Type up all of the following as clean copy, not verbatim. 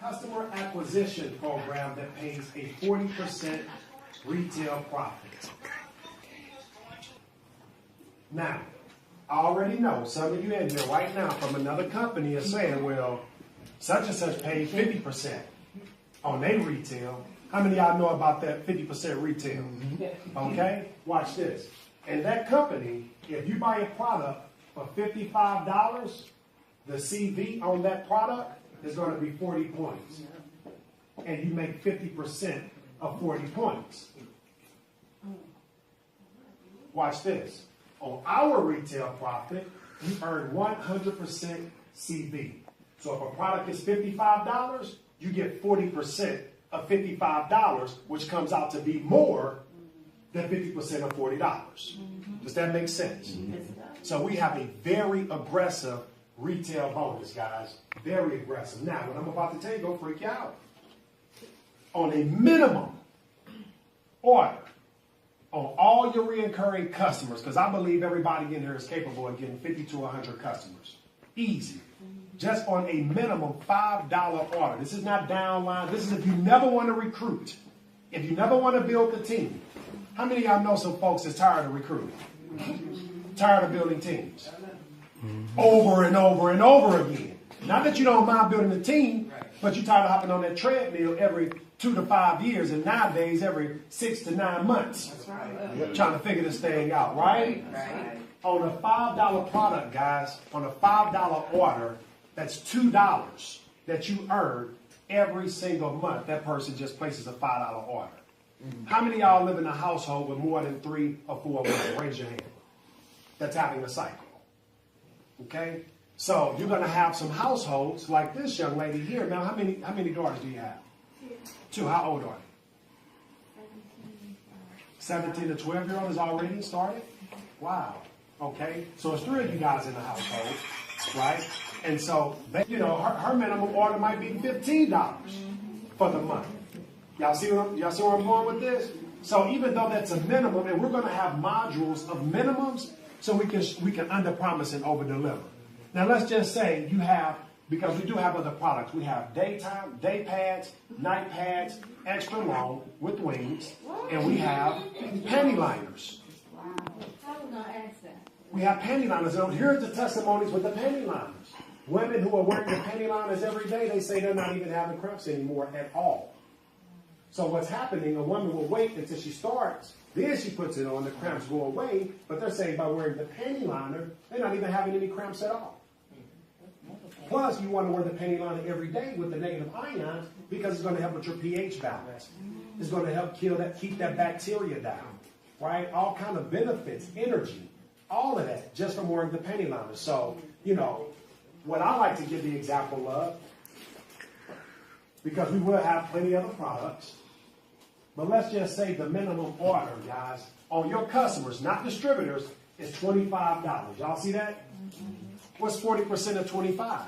customer acquisition program that pays a 40% retail profit. Now, I already know some of you in here right now from another company are saying, well, such and such paid 50% on their retail. How many of y'all know about that 50% retail? Okay, watch this. And that company, if you buy a product for $55, the CV on that product is going to be 40 points. And you make 50% of 40 points. Watch this. On our retail profit, you earn 100% CV. So if a product is $55, you get 40% of $55, which comes out to be more than 50% of $40. Does that make sense? So we have a very aggressive retail bonus, guys. Very aggressive. Now, what I'm about to tell you, don't freak you out. On a minimum order, on all your reoccurring customers, because I believe everybody in here is capable of getting 50 to 100 customers. Easy. Just on a minimum $5 order. This is not downline. This is if you never want to recruit. If you never want to build the team. How many of y'all know some folks that's tired of recruiting? Tired of building teams? Over and over and over again. Not that you don't mind building a team, but you're tired of hopping on that treadmill every 2 to 5 years, and nowadays every 6 to 9 months. That's right. Trying to figure this thing out, right? Right. On a $5 product, guys, on a $5 order, that's $2 that you earn every single month. That person just places a $5 order. How many of y'all live in a household with more than 3 or 4 women? Raise your hand. That's having a cycle. Okay? So you're going to have some households like this young lady here. Now, how many daughters do you have? 2. How old are they? 17 to 12-year-old is already started? Wow. Okay. So it's 3 of you guys in the household, right? And so, you know, her minimum order might be $15 for the month. Y'all see where I'm going with this? So even though that's a minimum, and we're going to have modules of minimums, so we can under-promise and over-deliver. Now let's just say you have, because we do have other products, we have daytime, day pads, night pads, extra long with wings, and we have panty liners. Wow. How would I ask that? We have panty liners. And here's the testimonies with the panty liners. Women who are wearing the panty liners every day, they say they're not even having cramps anymore at all. So what's happening, a woman will wait until she starts, then she puts it on, the cramps go away, but they're saying by wearing the panty liner, they're not even having any cramps at all. Plus, you want to wear the panty liner every day with the negative ions because it's going to help with your pH balance. It's going to help keep that bacteria down, right? All kind of benefits, energy, all of that just from wearing the panty liner. So, you know, what I like to give the example of, because we will have plenty of other products, but let's just say the minimum order, guys, on your customers, not distributors, is $25. Y'all see that? What's 40% of 25?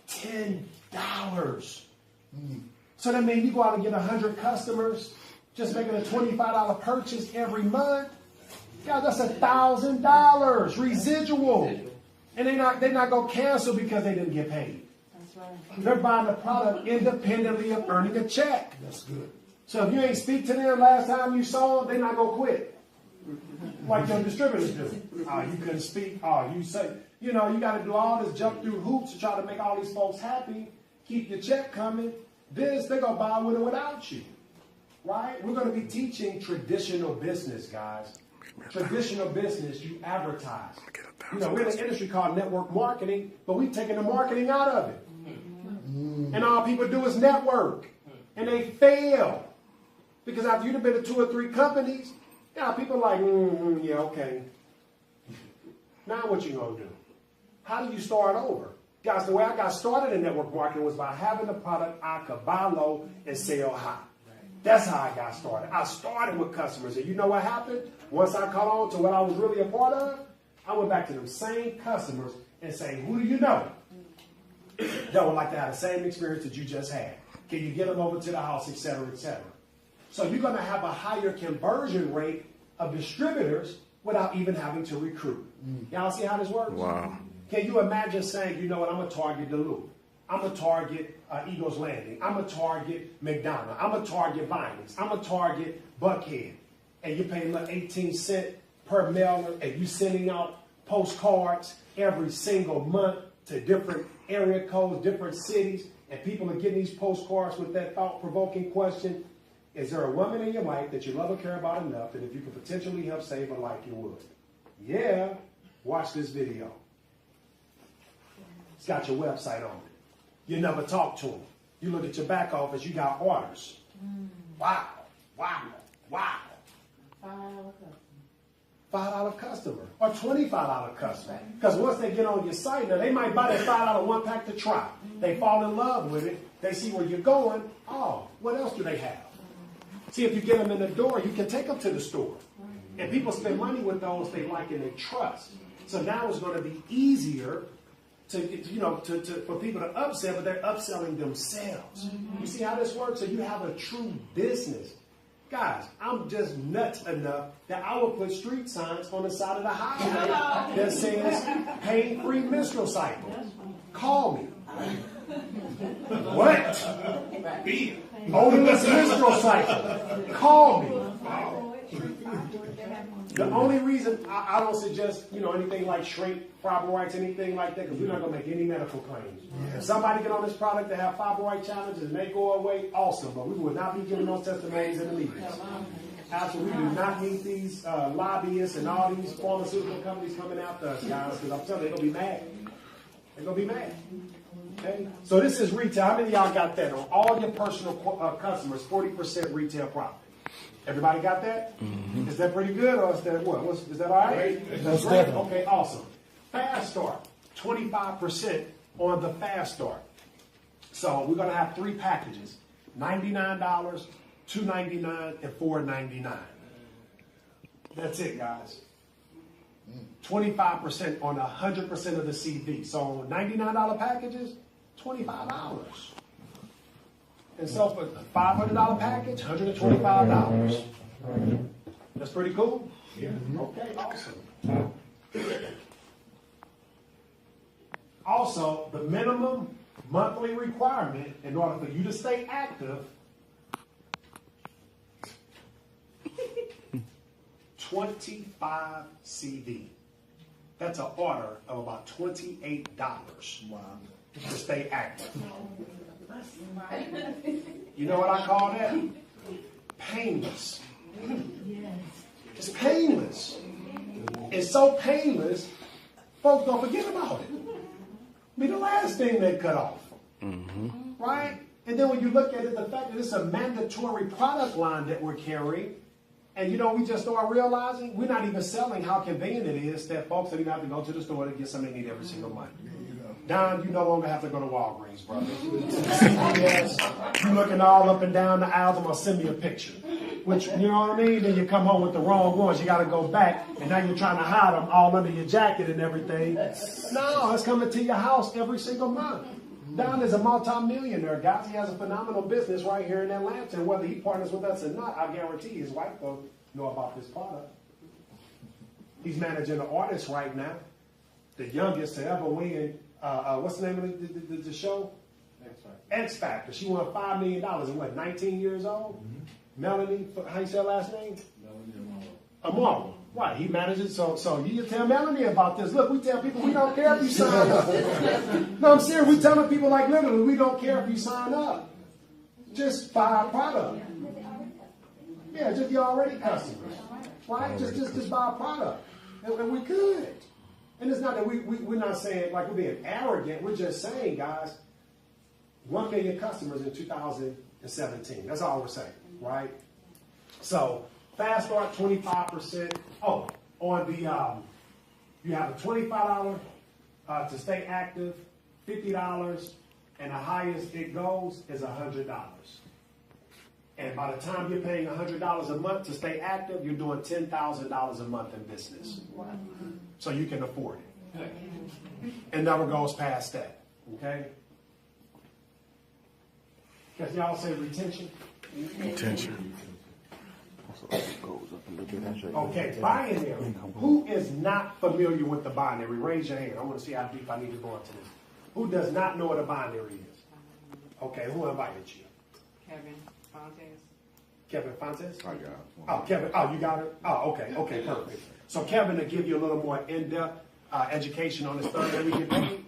$10. So that means you go out and get 100 customers, just making a $25 purchase every month. Guys, that's $1,000 residual. And they're not going to cancel because they didn't get paid. That's right. They're buying the product independently of earning a check. That's good. So if you ain't speak to them last time you saw them, they're not going to quit. Like your distributors do. Oh, you couldn't speak. Oh, you say, you know, you got to do all this jump through hoops to try to make all these folks happy. Keep your check coming. They're going to buy with or without you. Right? We're going to be teaching traditional business, guys. Traditional business, you advertise. You know, we're in an industry called network marketing, but we've taken the marketing out of it. And all people do is network. And they fail. Because after you've been to 2 or 3 companies, yeah, people are like, yeah, okay. Now what you going to do? How do you start over? Guys, the way I got started in network marketing was by having a product I could buy low and sell high. That's how I got started. I started with customers. And you know what happened? Once I caught on to what I was really a part of, I went back to them same customers and say, who do you know that would like to have the same experience that you just had? Can you get them over to the house, et cetera, et cetera? So you're going to have a higher conversion rate of distributors without even having to recruit. Y'all see how this works? Wow. Can you imagine saying, you know what, I'm going to target Duluth. I'm a target Eagles Landing. I'm a target McDonald's. I'm a target Vinings. I'm a target Buckhead. And you're paying like 18 cents per mailer, and you're sending out postcards every single month to different area codes, different cities, and people are getting these postcards with that thought-provoking question: is there a woman in your life that you love or care about enough that if you could potentially help save her life, you would? Yeah. Watch this video. It's got your website on it. You never talk to them. You look at your back office, you got orders. Wow, wow, wow. $5 customer or $25 customer. Because once they get on your site, now they might buy that $5 one pack to try. They fall in love with it. They see where you're going. Oh, what else do they have? See, if you get them in the door, you can take them to the store. And people spend money with those they like and they trust. So now it's going to be easier for people to upsell, but they're upselling themselves. You see how this works? So you have a true business. Guys, I'm just nuts enough that I will put street signs on the side of the highway that says pain-free menstrual cycle. Call me. What? Odorless menstrual cycle. Call me. The only reason I don't suggest, anything like shrink, fibroids, anything like that, because we're not going to make any medical claims. If somebody get on this product to have fibroid challenges and they go away, awesome. But we will not be giving those testimonies in the meetings. Absolutely, we do not need these lobbyists and all these pharmaceutical companies coming after us, guys, because I'm telling you, they're going to be mad. They're going to be mad. Okay? So this is retail. How many of y'all got that on all your personal customers, 40% retail profit? Everybody got that? Is that pretty good, or is that what? Is that all right? That's great. Okay, awesome. Fast Start, 25% on the Fast Start. So we're going to have 3 packages: $99, $2.99, and $4.99. That's it, guys. 25% on 100% of the CV. So $99 packages, $25. And so for a $500 package, $125. That's pretty cool? Yeah. Okay, awesome. Also, the minimum monthly requirement in order for you to stay active, 25 CV. That's an order of about $28 to stay active. You know what I call that? Painless. It's painless. It's so painless, folks don't forget about it. Be the last thing they cut off. Right? And then when you look at it, the fact that it's a mandatory product line that we're carrying, and we just start realizing we're not even selling how convenient it is that folks don't even have to go to the store to get something they need every single month. Don, you no longer have to go to Walgreens, brother. CVS, you're looking all up and down the aisles, I'm going to send me a picture. Which, you know what I mean? Then you come home with the wrong ones. You got to go back, and now you're trying to hide them all under your jacket and everything. No, it's coming to your house every single month. Don is a multi-millionaire, guys. He has a phenomenal business right here in Atlanta. And whether he partners with us or not, I guarantee his wife will know about this product. He's managing an artist right now, the youngest to ever win. What's the name of the show? X Factor. She won $5 million and what, 19 years old? Melanie, how you say her last name? Melanie Amaro. Right, he manages. So you tell Melanie about this. Look, we tell people we don't care if you sign up. No, I'm serious. We telling people like literally we don't care if you sign up. Just buy our product. Yeah, just your already customers. Right? Just buy a product. And we could. And it's not that we're not saying like we're being arrogant. We're just saying, guys, 1 million customers in 2017. That's all we're saying, right? So Fast Start, 25%. Oh, on the you have a $25 to stay active, $50, and the highest it goes is $100. And by the time you're paying $100 a month to stay active, you're doing $10,000 a month in business. So you can afford it. It never goes past that. Okay? Because y'all say retention? Retention. Okay, binary. Who is not familiar with the binary? Raise your hand. I want to see how deep I need to go into this. Who does not know what a binary is? Okay, who invited you? Kevin Fontes. Kevin Fontes? I got it. Oh, Kevin. Oh, you got it? Oh, okay. Okay, perfect. So Kevin will give you a little more in-depth education on this third that we get paid.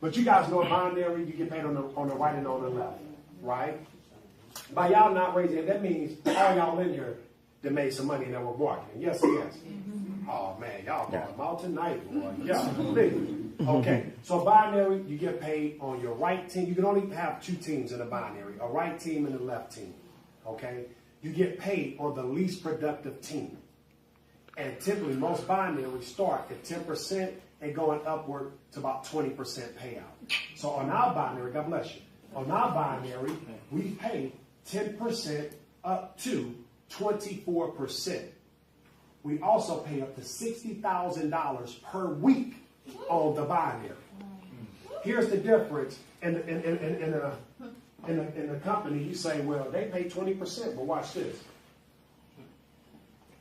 But you guys know a binary, you get paid on the right and on the left, right? By y'all not raising it, that means all y'all in here that made some money that were marketing. Yes, yes. Oh man, y'all brought them out tonight, boy. Yeah, okay. So binary, you get paid on your right team. You can only have two teams in a binary, a right team and a left team. Okay? You get paid on the least productive team. And typically most binaries start at 10% and going upward to about 20% payout. So on our binary, God bless you. On our binary, we pay 10% up to 24%. We also pay up to $60,000 per week on the binary. Here's the difference in the company. You say, well, they pay 20%, but watch this.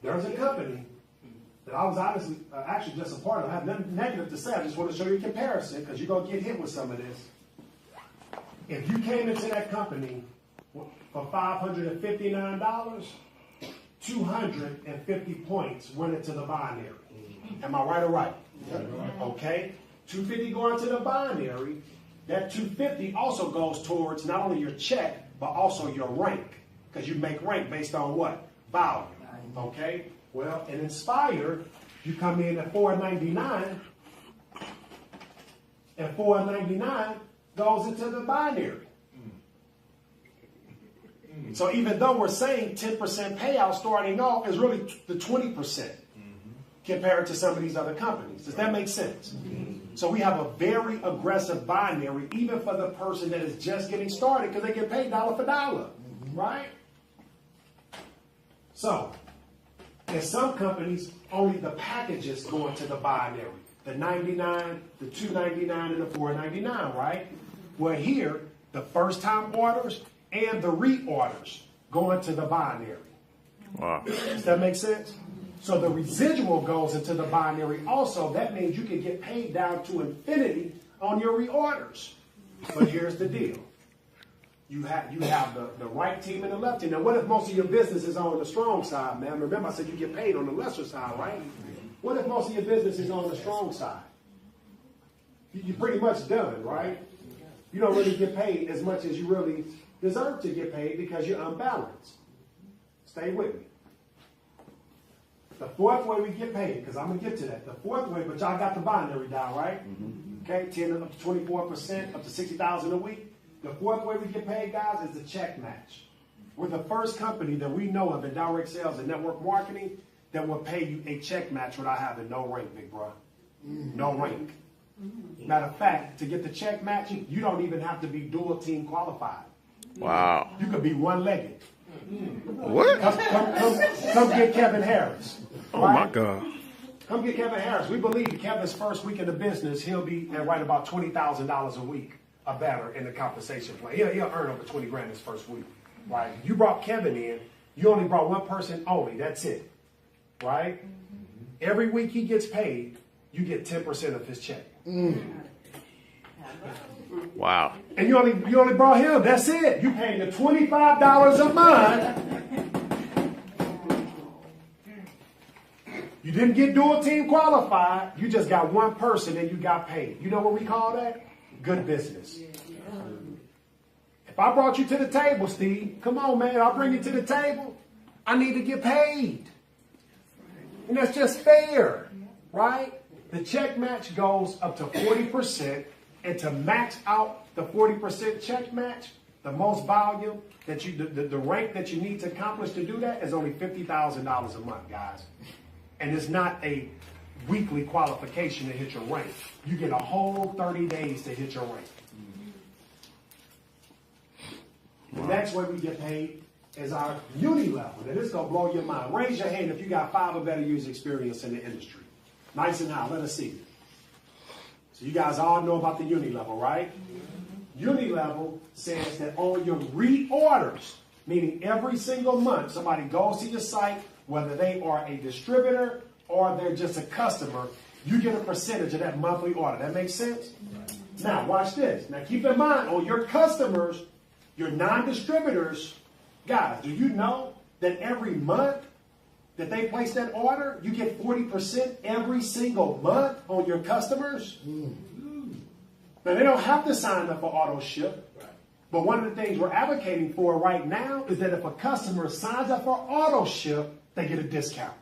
There's a company that I was honestly, actually just a part of. I have nothing negative to say. I just want to show you a comparison because you're going to get hit with some of this. If you came into that company for $559, 250 points went into the binary. Am I right or right? Okay. 250 going to the binary. That 250 also goes towards not only your check, but also your rank. Because you make rank based on what? Volume. Okay. Well, in nSpire, you come in at $4.99, and $4.99 goes into the binary. So even though we're saying 10% payout starting off is really the 20% compared to some of these other companies. Does that make sense? So we have a very aggressive binary, even for the person that is just getting started, because they get paid dollar for dollar, right? So, in some companies, only the packages go into the binary. The 99, the 299, and the 499, right? Well, here, the first-time orders and the reorders go into the binary. Wow. Does that make sense? So the residual goes into the binary also. That means you can get paid down to infinity on your reorders. But here's the deal. You have the right team and the left team. Now, what if most of your business is on the strong side, man? Remember I said you get paid on the lesser side, right? What if most of your business is on the strong side? You're pretty much done, right? You don't really get paid as much as you really deserve to get paid because you're unbalanced. Stay with me. The fourth way we get paid, because I'm going to get to that. The fourth way, but y'all got the binary down, right? Okay, 10 up to 24%, up to $60,000 a week. The fourth way we get paid, guys, is the check match. We're the first company that we know of in direct sales and network marketing that will pay you a check match without having no rank, big bro. No rank. Matter of fact, to get the check match, you don't even have to be dual team qualified. Wow. You could be one-legged. What? Come get Kevin Harris. Oh my God. Come get Kevin Harris. We believe Kevin's first week in the business, he'll be at right about $20,000 a week or better in the compensation plan. He'll earn over 20 grand his first week. Right? You brought Kevin in. You only brought one person only. That's it. Right? Every week he gets paid, you get 10% of his check. Wow. And you only brought him. That's it. You paying the $25 a month. You didn't get dual team qualified. You just got one person and you got paid. You know what we call that? Good business. If I brought you to the table, Steve, come on, man. I'll bring you to the table. I need to get paid. And that's just fair, right? The check match goes up to 40%. And to max out the 40% check match, the most volume that the rank that you need to accomplish to do that is only $50,000 a month, guys. And it's not a weekly qualification to hit your rank. You get a whole 30 days to hit your rank. The next way we get paid is our uni level. Now, this is going to blow your mind. Raise your hand if you got 5 or better years experience in the industry. Nice and high. Let us see. So you guys all know about the uni level, right? Uni level says that on your reorders, meaning every single month somebody goes to your site, whether they are a distributor or they're just a customer, you get a percentage of that monthly order. That makes sense? Now, watch this. Now, keep in mind, on your customers, your non-distributors, guys, do you know that every month that they place that order, you get 40% every single month on your customers? Now, they don't have to sign up for auto ship. But one of the things we're advocating for right now is that if a customer signs up for auto ship, they get a discount.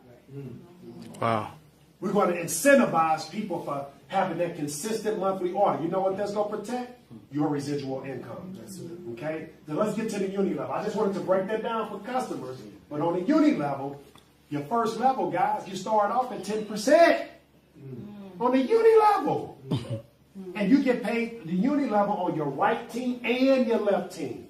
Wow. We're going to incentivize people for having that consistent monthly order. You know what that's going to protect? Your residual income. Okay? Now let's get to the uni level. I just wanted to break that down for customers. But on the uni level, your first level, guys, you start off at 10%. On the uni level. And you get paid the uni level on your right team and your left team.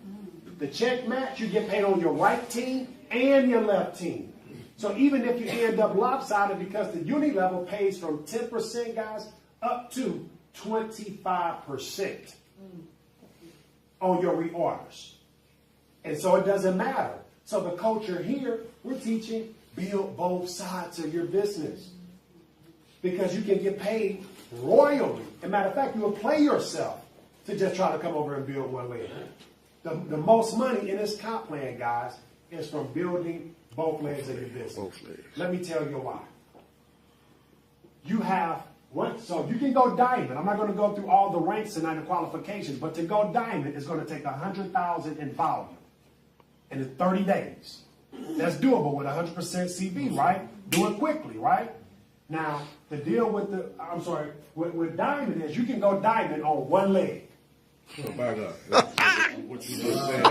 The check match, you get paid on your right team and your left team. So even if you end up lopsided, because the uni level pays from 10%, guys, up to 25% on your reorders. And so it doesn't matter. So the culture here, we're teaching build both sides of your business. Because you can get paid royally. As a matter of fact, you will play yourself to just try to come over and build one leg. The most money in this comp plan, guys, is from building both legs of your business. Both legs. Let me tell you why. You have what? So you can go diamond. I'm not going to go through all the ranks and the qualifications, but to go diamond is going to take 100,000 in volume, and it's 30 days. That's doable with 100% CV, right? Do it quickly, right? Now, the deal with with diamond is you can go diamond on one leg. So back up. What you just said.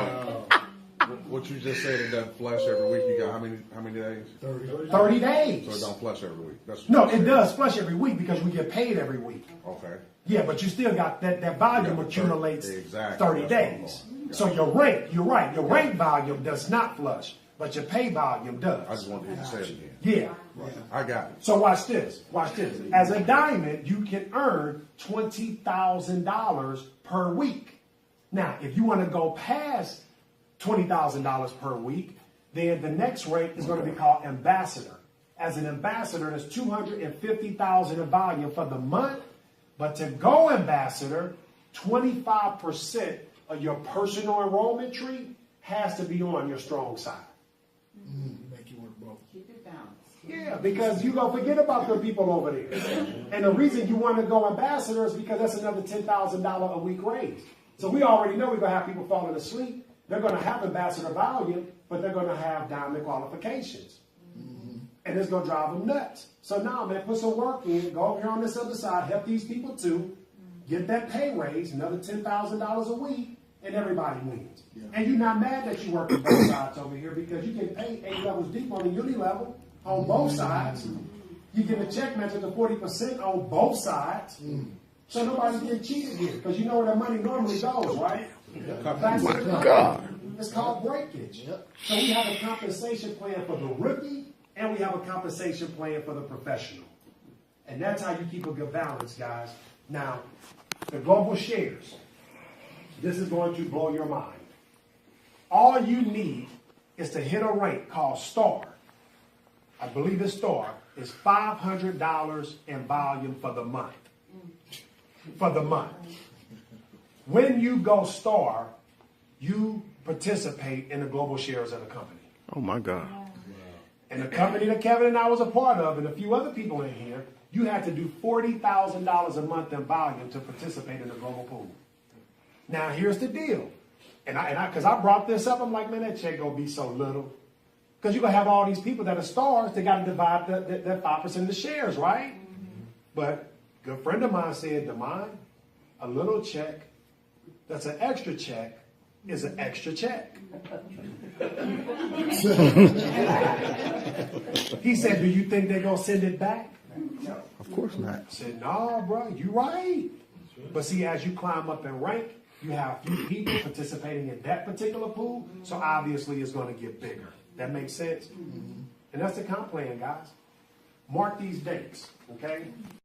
What you just said, it doesn't flush every week. You got how many days? 30 days. So it don't flush every week. That's No, it does flush every week because we get paid every week. Okay. Yeah, but you still got that volume accumulates Exactly. 30 days. So your rank, you're right, your rank volume does not flush, but your pay volume does. I just wanted you to say it again. Yeah. I got it. So watch this. Watch this. As a diamond, you can earn $20,000 per week. Now, if you want to go past $20,000 per week, then the next rate is going to be called ambassador. As an ambassador, there's $250,000 in volume for the month, but to go ambassador, 25% of your personal enrollment tree has to be on your strong side. Make you work both. Keep it balanced. Yeah, because you're going to forget about the people over there. And the reason you want to go ambassador is because that's another $10,000 a week raise. So we already know we're going to have people falling asleep. They're going to have ambassador volume, but they're going to have diamond qualifications. And it's going to drive them nuts. So now, man, put some work in. Go over here on this other side. Help these people too. Get that pay raise, another $10,000 a week, and everybody wins. Yeah. And you're not mad that you work on both sides over here because you get paid 8 levels deep on the uni level on both sides. You get a check match to 40% on both sides. So nobody's getting cheated here because you know where the money normally goes, right? Oh my God. It's called breakage. So we have a compensation plan for the rookie and we have a compensation plan for the professional. And that's how you keep a good balance, guys. Now, the global shares. This is going to blow your mind. All you need is to hit a rate called STAR. I believe it's STAR. It's $500 in volume for the month. For the month. When you go STAR, you participate in the global shares of the company. Oh my God. And the company that Kevin and I was a part of, and a few other people in here, you had to do $40,000 a month in volume to participate in the global pool. Now, here's the deal. And because I brought this up, I'm like, man, that check gonna be so little. Because you're gonna have all these people that are stars, they gotta divide that 5% of the shares, right? But a good friend of mine said, Damon, a little check that's an extra check is an extra check. He said, do you think they're gonna send it back? Of course not. I said, no, bro, you're right. But see, as you climb up in rank, you have few people participating in that particular pool, so obviously it's going to get bigger. That makes sense? And that's the comp plan, guys. Mark these dates, okay?